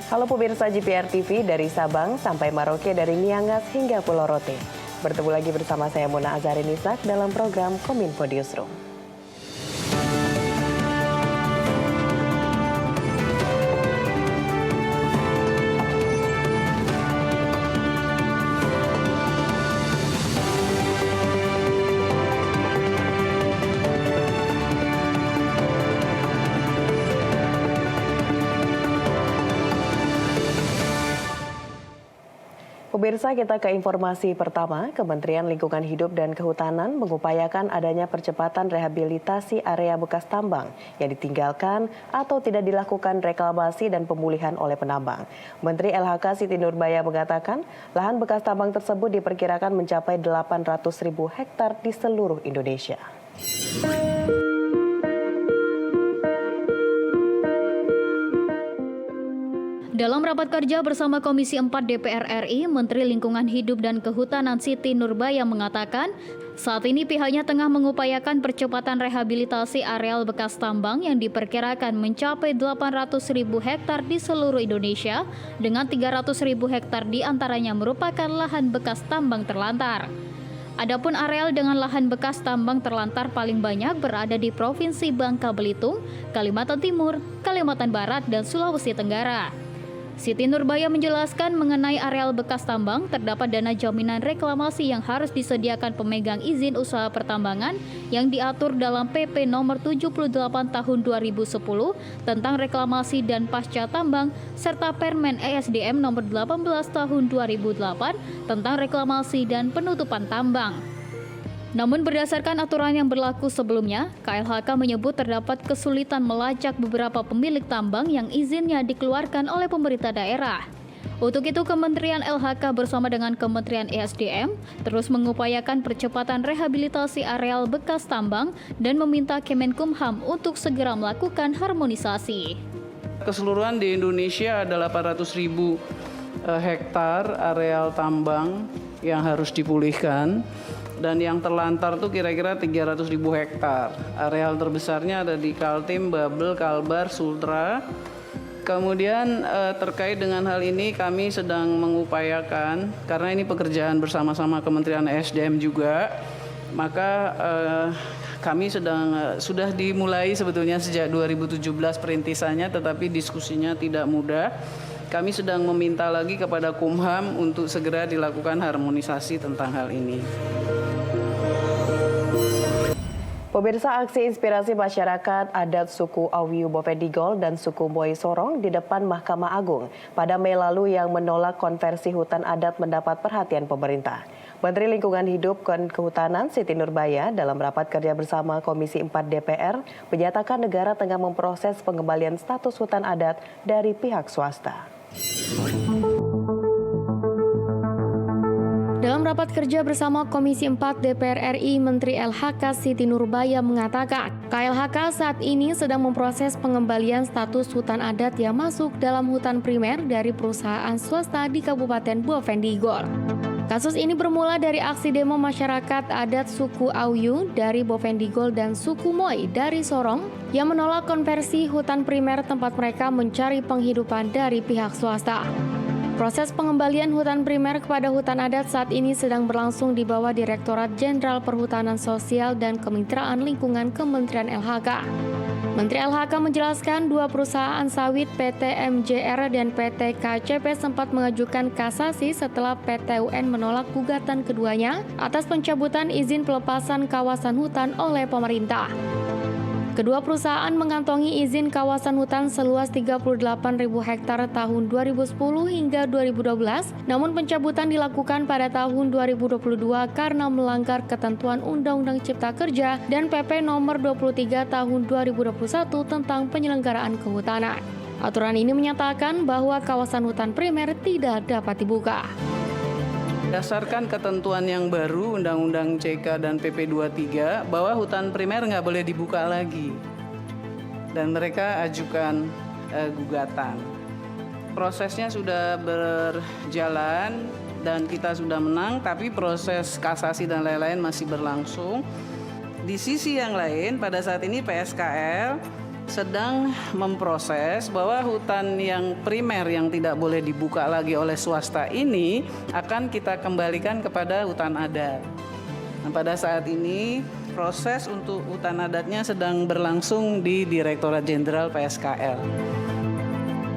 Halo pemirsa GPR TV dari Sabang sampai Merauke, dari Miangas hingga Pulau Rote. Bertemu lagi bersama saya Mona Azarin Isak dalam program Kominfo Newsroom. Pemirsa, kita ke informasi pertama. Kementerian Lingkungan Hidup dan Kehutanan mengupayakan adanya percepatan rehabilitasi area bekas tambang yang ditinggalkan atau tidak dilakukan reklamasi dan pemulihan oleh penambang. Menteri LHK Siti Nurbaya mengatakan lahan bekas tambang tersebut diperkirakan mencapai 800.000 hektar di seluruh Indonesia. Dalam rapat kerja bersama Komisi 4 DPR RI, Menteri Lingkungan Hidup dan Kehutanan Siti Nurbaya mengatakan, saat ini pihaknya tengah mengupayakan percepatan rehabilitasi areal bekas tambang yang diperkirakan mencapai 800.000 hektar di seluruh Indonesia, dengan 300.000 hektar diantaranya merupakan lahan bekas tambang terlantar. Adapun areal dengan lahan bekas tambang terlantar paling banyak berada di Provinsi Bangka Belitung, Kalimantan Timur, Kalimantan Barat, dan Sulawesi Tenggara. Siti Nurbaya menjelaskan mengenai areal bekas tambang, terdapat dana jaminan reklamasi yang harus disediakan pemegang izin usaha pertambangan yang diatur dalam PP nomor 78 tahun 2010 tentang reklamasi dan pasca tambang, serta Permen ESDM nomor 18 tahun 2008 tentang reklamasi dan penutupan tambang. Namun berdasarkan aturan yang berlaku sebelumnya, KLHK menyebut terdapat kesulitan melacak beberapa pemilik tambang yang izinnya dikeluarkan oleh pemerintah daerah. Untuk itu, Kementerian LHK bersama dengan Kementerian ESDM terus mengupayakan percepatan rehabilitasi areal bekas tambang dan meminta Kemenkumham untuk segera melakukan harmonisasi. Keseluruhan di Indonesia ada 800.000 hektar areal tambang yang harus dipulihkan. Dan yang terlantar tuh kira-kira 300.000 hektar. Areal terbesarnya ada di Kaltim, Babel, Kalbar, Sultra. Kemudian terkait dengan hal ini kami sedang mengupayakan, karena ini pekerjaan bersama-sama Kementerian ESDM juga, maka kami sudah dimulai sebetulnya sejak 2017 perintisannya, tetapi diskusinya tidak mudah. Kami sedang meminta lagi kepada Kumham untuk segera dilakukan harmonisasi tentang hal ini. Pemirsa, aksi inspirasi masyarakat adat suku Awiyu Bovendigol dan suku Moy Sorong di depan Mahkamah Agung pada Mei lalu yang menolak konversi hutan adat mendapat perhatian pemerintah. Menteri Lingkungan Hidup dan Kehutanan Siti Nurbaya dalam rapat kerja bersama Komisi 4 DPR menyatakan negara tengah memproses pengembalian status hutan adat dari pihak swasta. Dalam rapat kerja bersama Komisi 4 DPR RI, Menteri LHK Siti Nurbaya mengatakan, KLHK saat ini sedang memproses pengembalian status hutan adat yang masuk dalam hutan primer dari perusahaan swasta di Kabupaten Bovendigol. Kasus ini bermula dari aksi demo masyarakat adat suku Awiyu dari Bovendigol dan suku Moy dari Sorong yang menolak konversi hutan primer tempat mereka mencari penghidupan dari pihak swasta. Proses pengembalian hutan primer kepada hutan adat saat ini sedang berlangsung di bawah Direktorat Jenderal Perhutanan Sosial dan Kemitraan Lingkungan Kementerian LHK. Menteri LHK menjelaskan dua perusahaan sawit PT MJR dan PT KCP sempat mengajukan kasasi setelah PT UN menolak gugatan keduanya atas pencabutan izin pelepasan kawasan hutan oleh pemerintah. Kedua perusahaan mengantongi izin kawasan hutan seluas 38.000 hektar tahun 2010 hingga 2012, namun pencabutan dilakukan pada tahun 2022 karena melanggar ketentuan Undang-Undang Cipta Kerja dan PP Nomor 23 Tahun 2021 tentang penyelenggaraan kehutanan. Aturan ini menyatakan bahwa kawasan hutan primer tidak dapat dibuka. Berdasarkan ketentuan yang baru Undang-Undang CK dan PP 23 bahwa hutan primer nggak boleh dibuka lagi, dan mereka ajukan gugatan. Prosesnya sudah berjalan dan kita sudah menang, tapi proses kasasi dan lain-lain masih berlangsung. Di sisi yang lain, pada saat ini PSKL sedang memproses bahwa hutan yang primer yang tidak boleh dibuka lagi oleh swasta ini akan kita kembalikan kepada hutan adat. Nah, pada saat ini proses untuk hutan adatnya sedang berlangsung di Direktorat Jenderal PSKL.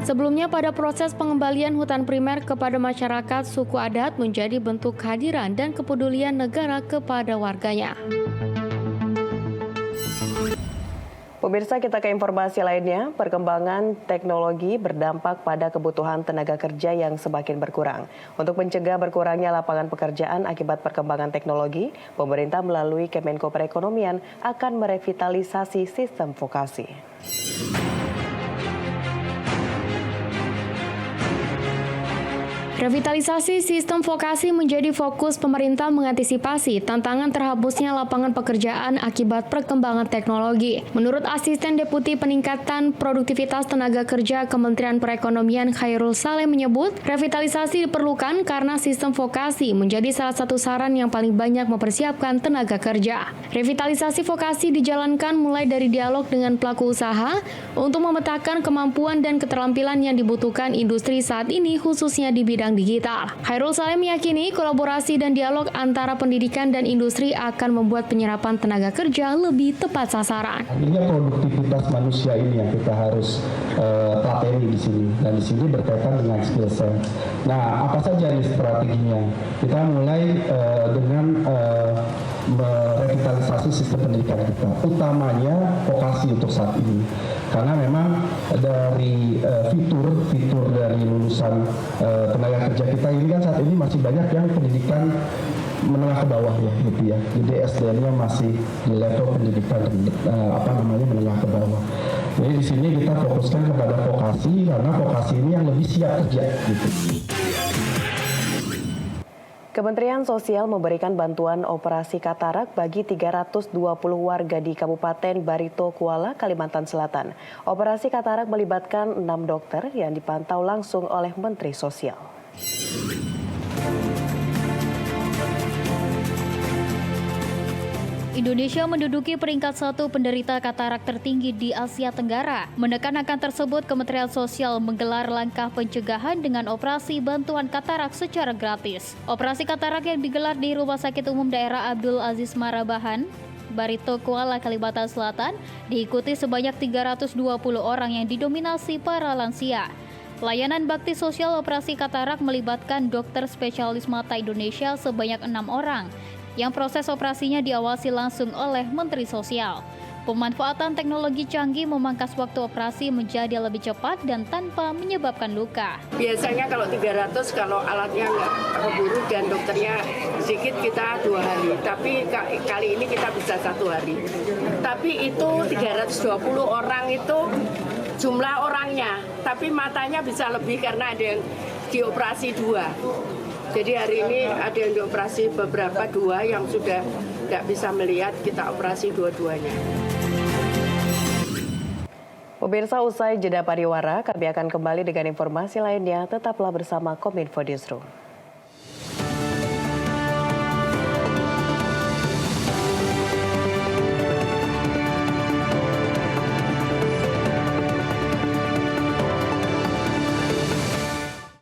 Sebelumnya pada proses pengembalian hutan primer kepada masyarakat, suku adat menjadi bentuk kehadiran dan kepedulian negara kepada warganya. Pemirsa, kita ke informasi lainnya. Perkembangan teknologi berdampak pada kebutuhan tenaga kerja yang semakin berkurang. Untuk mencegah berkurangnya lapangan pekerjaan akibat perkembangan teknologi, pemerintah melalui Kemenko Perekonomian akan merevitalisasi sistem vokasi. Revitalisasi sistem vokasi menjadi fokus pemerintah mengantisipasi tantangan terhapusnya lapangan pekerjaan akibat perkembangan teknologi. Menurut Asisten Deputi Peningkatan Produktivitas Tenaga Kerja Kementerian Perekonomian Khairul Saleh menyebut, revitalisasi diperlukan karena sistem vokasi menjadi salah satu saran yang paling banyak mempersiapkan tenaga kerja. Revitalisasi vokasi dijalankan mulai dari dialog dengan pelaku usaha untuk memetakan kemampuan dan keterampilan yang dibutuhkan industri saat ini khususnya di bidang digital. Khairul Saleh meyakini kolaborasi dan dialog antara pendidikan dan industri akan membuat penyerapan tenaga kerja lebih tepat sasaran. Ini produktivitas manusia ini yang kita harus telateni di sini, dan di sini berkaitan dengan skill set. Nah, apa saja nih strateginya? Kita mulai dengan merevitalisasi sistem pendidikan kita, utamanya vokasi untuk saat ini. Karena memang dari fitur dari lulusan tenaga kerja kita ini kan saat ini masih banyak yang pendidikan menengah ke bawah ya gitu ya. Jadi SDM-nya masih di level pendidikan menengah ke bawah. Jadi di sini kita fokuskan kepada vokasi karena vokasi ini yang lebih siap kerja gitu. Kementerian Sosial memberikan bantuan operasi katarak bagi 320 warga di Kabupaten Barito Kuala, Kalimantan Selatan. Operasi katarak melibatkan 6 dokter yang dipantau langsung oleh Menteri Sosial. Indonesia menduduki peringkat 1 penderita katarak tertinggi di Asia Tenggara. Menekan angka tersebut, Kementerian Sosial menggelar langkah pencegahan dengan operasi bantuan katarak secara gratis. Operasi katarak yang digelar di Rumah Sakit Umum Daerah Abdul Aziz Marabahan, Barito Kuala, Kalimantan Selatan, diikuti sebanyak 320 orang yang didominasi para lansia. Layanan bakti sosial operasi katarak melibatkan dokter spesialis mata Indonesia sebanyak 6 orang, yang proses operasinya diawasi langsung oleh Menteri Sosial. Pemanfaatan teknologi canggih memangkas waktu operasi menjadi lebih cepat dan tanpa menyebabkan luka. Biasanya kalau 300, kalau alatnya nggak keburu dan dokternya sedikit, kita 2 hari. Tapi kali ini kita bisa 1 hari. Tapi itu 320 orang itu jumlah orangnya. Tapi matanya bisa lebih karena ada yang dioperasi 2. Jadi hari ini ada yang dioperasi beberapa 2 yang sudah tidak bisa melihat, kita operasi dua-duanya. Pemirsa, usai jeda pariwara, kami akan kembali dengan informasi lainnya. Tetaplah bersama Kominfo Newsroom.